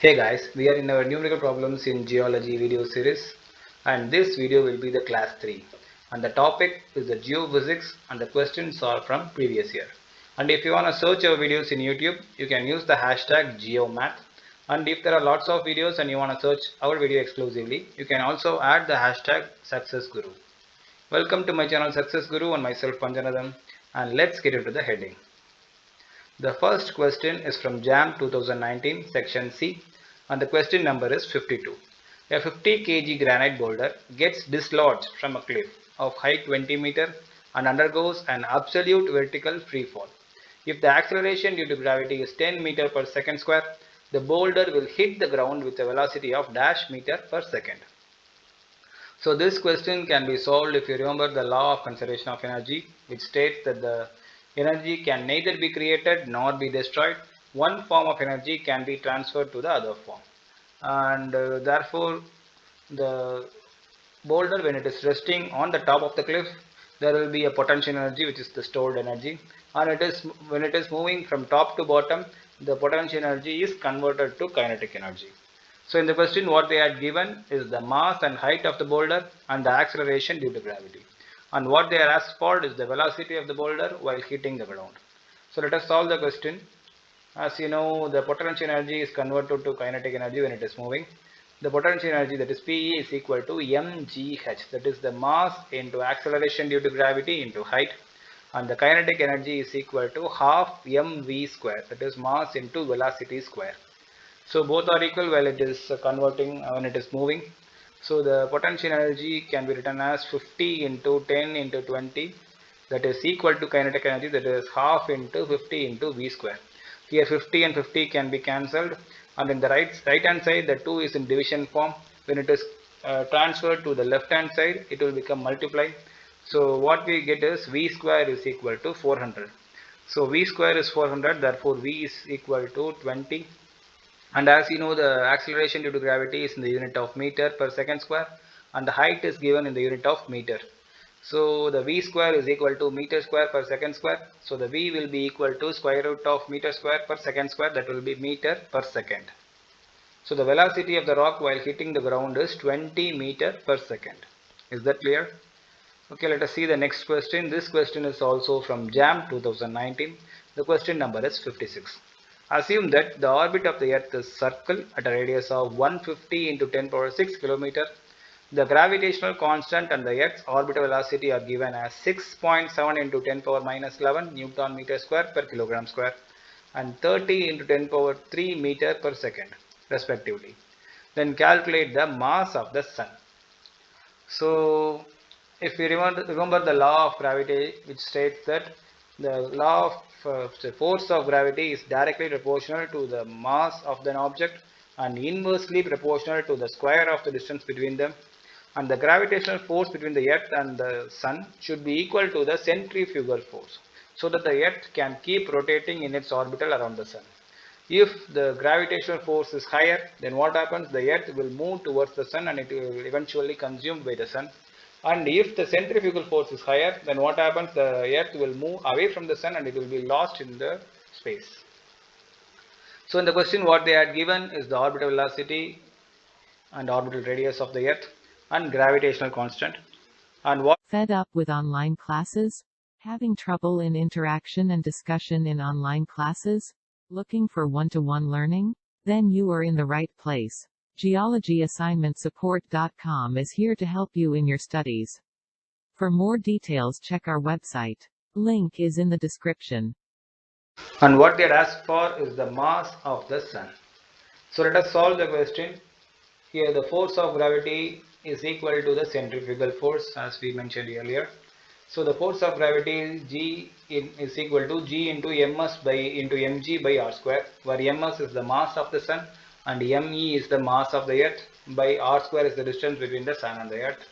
Hey guys, we are in our numerical problems in geology video series, and this video will be the class 3, and the topic is the geophysics, and the questions are from previous year. And if you want to search our videos in YouTube, you can use the hashtag geomath, and if there are lots of videos and you want to search our video exclusively, you can also add the hashtag successguru. Welcome to my channel Success Guru and myself Panjanathan, and let's get into the heading. The first question is from JAM 2019 section C, and the question number is 52. A 50 kg granite boulder gets dislodged from a cliff of height 20 meter and undergoes an absolute vertical free fall. If the acceleration due to gravity is 10 meter per second square, the boulder will hit the ground with a velocity of dash meter per second. So this question can be solved if you remember the law of conservation of energy, which states that the energy can neither be created nor be destroyed. One form of energy can be transferred to the other form. And therefore, the boulder, when it is resting on the top of the cliff, there will be a potential energy, which is the stored energy. And it is when it is moving from top to bottom, the potential energy is converted to kinetic energy. So in the question, what they had given is the mass and height of the boulder and the acceleration due to gravity. And what they are asked for is the velocity of the boulder while hitting the ground. So let us solve the question. As you know, the potential energy is converted to kinetic energy when it is moving. The potential energy, that is PE, is equal to mgh, that is the mass into acceleration due to gravity into height, and the kinetic energy is equal to half mv square, that is mass into velocity square. So both are equal while it is converting when it is moving. So the potential energy can be written as 50 into 10 into 20, that is equal to kinetic energy, that is half into 50 into v square. Here 50 and 50 can be cancelled, and in the right hand side the 2 is in division form. When it is transferred to the left hand side, it will become multiply. So what we get is v square is equal to 400. So v square is 400, therefore v is equal to 20. And as you know, the acceleration due to gravity is in the unit of meter per second square, and the height is given in the unit of meter. So the v square is equal to meter square per second square. So the v will be equal to square root of meter square per second square, that will be meter per second. So the velocity of the rock while hitting the ground is 20 meter per second. Is that clear? Okay, let us see the next question. This question is also from JAM 2019. The question number is 56. Assume that the orbit of the earth is circle at a radius of 150 into 10 power 6 km. The gravitational constant and the earth's orbital velocity are given as 6.7 into 10 power minus 11 Newton meter square per kilogram square and 30 into 10 power 3 meter per second respectively. Then calculate the mass of the sun. So if we remember the law of gravity, which states that the law of the force of gravity is directly proportional to the mass of an object and inversely proportional to the square of the distance between them, and the gravitational force between the earth and the sun should be equal to the centrifugal force, so that the earth can keep rotating in its orbital around the sun. If the gravitational force is higher, then what happens? The earth will move towards the sun and it will eventually consumed by the sun. And if the centrifugal force is higher, then what happens? The earth will move away from the sun and it will be lost in the space. So in the question, what they had given is the orbital velocity and orbital radius of the earth and gravitational constant. And what Fed up with online classes? Having trouble in interaction and discussion in online classes? Looking for one-to-one learning? Then you are in the right place. GeologyAssignmentSupport.com is here to help you in your studies. For more details, check our website. Link is in the description. And what they had asked for is the mass of the sun. So let us solve the question. Here the force of gravity is equal to the centrifugal force, as we mentioned earlier. So the force of gravity G is equal to G into ms by into mg by r square, where ms is the mass of the sun and me is the mass of the earth by r square is the distance between the sun and the earth.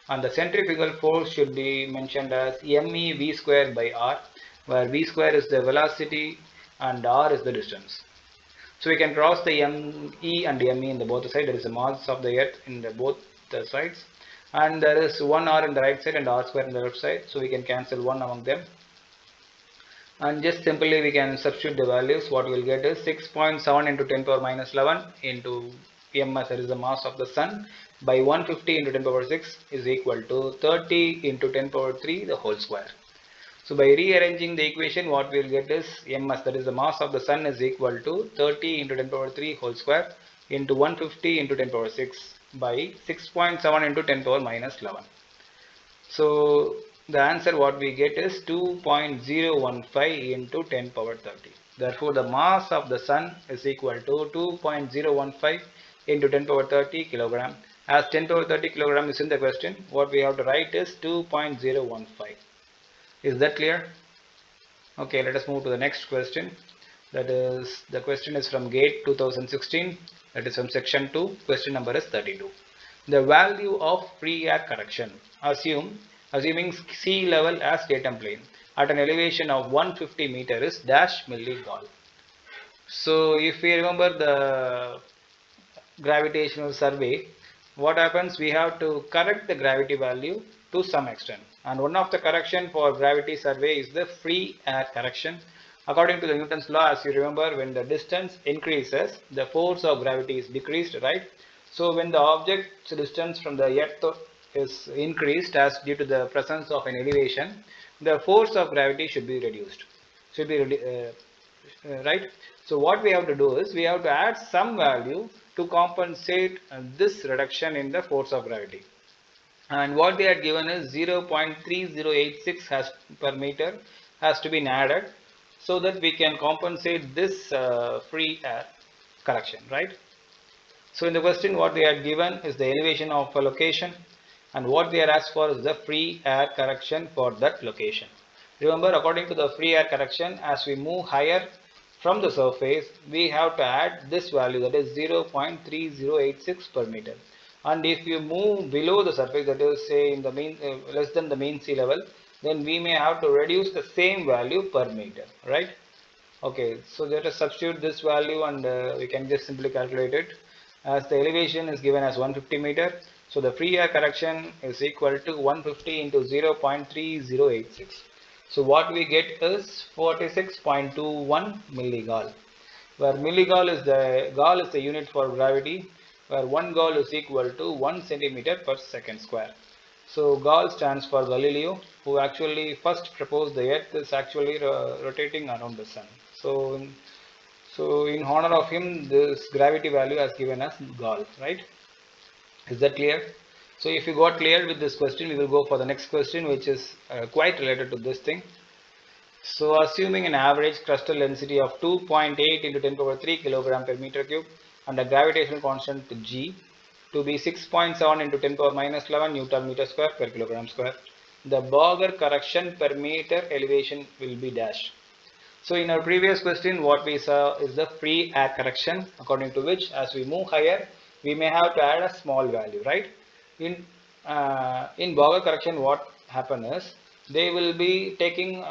And the centrifugal force should be mentioned as me v square by r, where v square is the velocity and r is the distance. So we can cross the me and me in the both sides. There is a mass of the earth in the both the sides, and there is one r in the right side and r square in the left side. So we can cancel one among them. and just simply we can substitute the values. What we will get is 6.7 into 10 power minus 11 into ms, that is the mass of the sun, by 150 into 10 power 6 is equal to 30 into 10 power 3 the whole square. So by rearranging the equation, what we will get is ms, that is the mass of the sun, is equal to 30 into 10 power 3 whole square into 150 into 10 power 6 by 6.7 into 10 power minus 11. So the answer what we get is 2.015 into 10 power 30. Therefore, the mass of the sun is equal to 2.015 into 10 power 30 kilogram. As 10 power 30 kilogram is in the question, what we have to write is 2.015. Is that clear? Okay, let us move to the next question. That is, the question is from GATE 2016. That is from section 2. Question number is 32. The value of free air correction, assuming sea level as datum plane at an elevation of 150 meter is dash milligauss. So if we remember the gravitational survey, what happens, we have to correct the gravity value to some extent, and one of the correction for gravity survey is the free air correction. According to the Newton's law, as you remember, when the distance increases, the force of gravity is decreased, right? So when the object's distance from the earth is increased as due to the presence of an elevation, the force of gravity should be reduced, right? So what we have to do is we have to add some value to compensate this reduction in the force of gravity, and what they had given is 0.3086 has per meter has to be added, so that we can compensate this free air correction, right? So in the question, what they had given is the elevation of a location, and what they are asked for is the free air correction for that location. Remember, according to the free air correction, as we move higher from the surface, we have to add this value, that is 0.3086 per meter. And if you move below the surface, that is say in the mean less than the mean sea level, then we may have to reduce the same value per meter, right? Okay, so let us substitute this value, and we can just simply calculate it. As the elevation is given as 150 meter, so the free air correction is equal to 150 into 0.3086. So what we get is 46.21 milligauss, where milligauss is the unit for gravity, where 1 gauss is equal to 1 centimeter per second square. So Gauss stands for Galileo, who actually first proposed the Earth is actually rotating around the Sun. So in honor of him, this gravity value has given us Gauss, right? Is that clear? So if you got clear with this question, we will go for the next question, which is quite related to this thing. So assuming an average crustal density of 2.8 into 10 power 3 kilogram per meter cube and a gravitational constant G to be 6.7 into 10 power minus 11 Newton meter square per kilogram square, the Borger correction per meter elevation will be dash. So in our previous question, what we saw is the free air correction, according to which as we move higher, we may have to add a small value, right? In Borger correction, what happen is they will be taking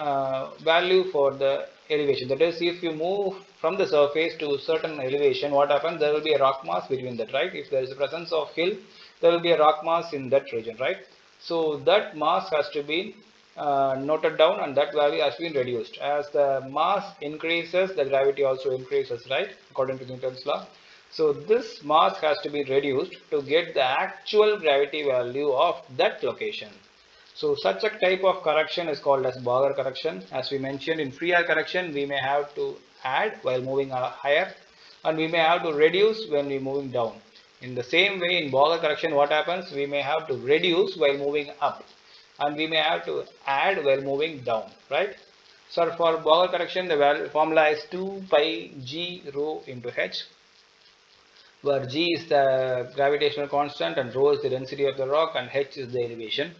value for the elevation. That is, if you move from the surface to certain elevation, what happens? There will be a rock mass between that, right? If there is a presence of hill, there will be a rock mass in that region, right? So that mass has to be noted down, and that value has been reduced. As the mass increases, the gravity also increases, right? According to Newton's law. So this mass has to be reduced to get the actual gravity value of that location. So such a type of correction is called as Borger correction. As we mentioned, in free air correction, we may have to add while moving higher, and we may have to reduce when we are moving down. In the same way, in Borger correction, what happens? We may have to reduce while moving up, and we may have to add while moving down, right? So for Borger correction, the formula is 2 pi g rho into h, where g is the gravitational constant and rho is the density of the rock and h is the elevation.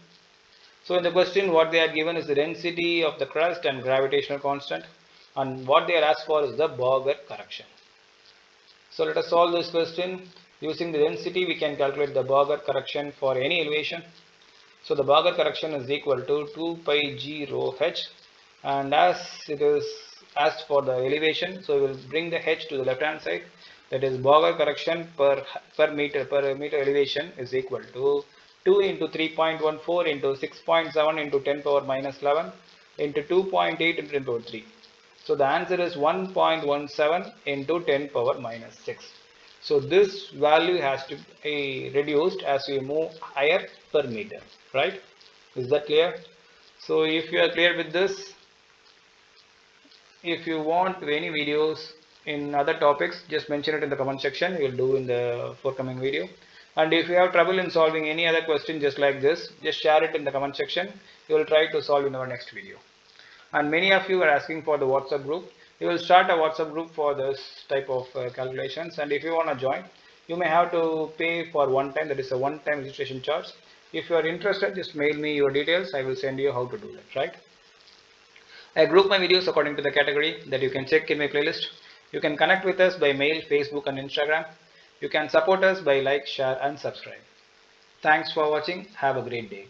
So in the question, what they are given is the density of the crust and gravitational constant, and what they are asked for is the Borger correction. So let us solve this question. Using the density, we can calculate the Borger correction for any elevation. So the Borger correction is equal to 2 pi g rho h, and as it is asked for the elevation, so we will bring the h to the left hand side. That is, Borger correction per meter elevation is equal to 2 into 3.14 into 6.7 into 10 power minus 11 into 2.8 into 10 power 3. So the answer is 1.17 into 10 power minus 6. So this value has to be reduced as we move higher per meter, right? Is that clear? So if you are clear with this, if you want any videos in other topics, just mention it in the comment section. We will do in the forthcoming video. And if you have trouble in solving any other question just like this, just share it in the comment section. We will try to solve in our next video. And many of you are asking for the WhatsApp group. We will start a WhatsApp group for this type of calculations, and if you want to join, you may have to pay for one time, that is a one-time registration charge. If you are interested, just mail me your details. I will send you how to do that, right? I group my videos according to the category that you can check in my playlist. You can connect with us by mail, Facebook and Instagram. You can support us by like, share and subscribe. Thanks for watching. Have a great day.